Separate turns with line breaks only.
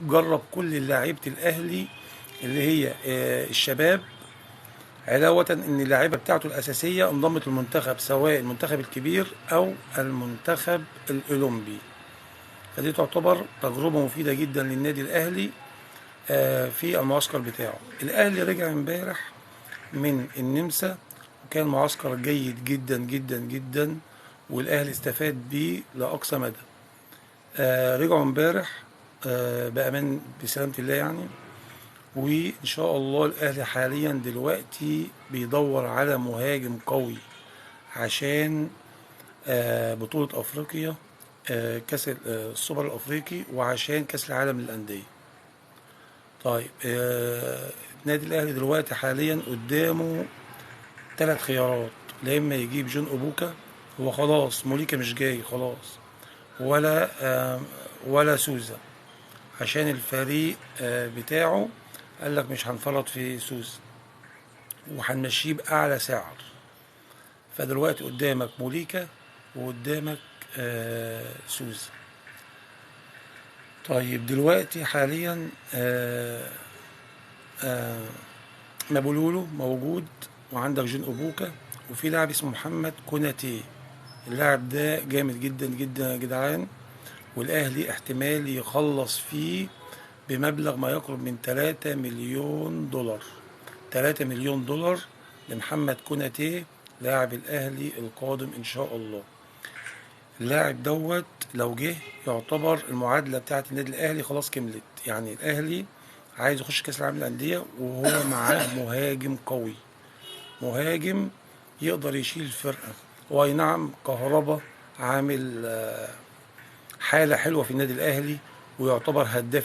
جرب كل لاعيبه الاهلي اللي هي الشباب، علاوه ان اللاعيبه بتاعته الاساسيه انضمت المنتخب، سواء المنتخب الكبير او المنتخب الاولمبي. فدي تعتبر تجربه مفيده جدا للنادي الاهلي في المعسكر بتاعه. الاهلي رجع امبارح من النمسا، وكان معسكر جيد جدا جدا جدا، والاهلي استفاد بيه لاقصى مدى. رجعوا امبارح بامان بسلامه الله يعني. وان شاء الله الاهلي حاليا دلوقتي بيدور على مهاجم قوي عشان بطولة افريقيا، كاس السوبر الافريقي، وعشان كاس العالم للانديه. طيب النادي الاهلي دلوقتي حاليا قدامه ثلاث خيارات. لا اما يجيب جون اوبوكا، هو خلاص موليكا مش جاي خلاص، ولا ولا سوزا، عشان الفريق بتاعه قال لك مش هنفرط في سوزا وهنمشيه بأعلى سعر. فدلوقتي قدامك موليكا وقدامك سوزا. طيب دلوقتي حاليا مابولولو موجود، وعندك جون أوبوكا، وفي لاعب اسمه محمد كوناتي. اللاعب ده جامد جدا جدا يا جدعان، والأهلي احتمال يخلص فيه بمبلغ ما يقرب من 3 مليون دولار. 3 مليون دولار لمحمد كوناتي، لاعب الأهلي القادم إن شاء الله. اللاعب دوت لو جه يعتبر المعادلة بتاعت النادي الأهلي خلاص كملت. يعني الأهلي عايز يخش كأس العالم للأندية وهو معاه مهاجم قوي، مهاجم يقدر يشيل الفرقة. واي نعم كهربا عامل حالة حلوة في النادي الأهلي، ويعتبر هداف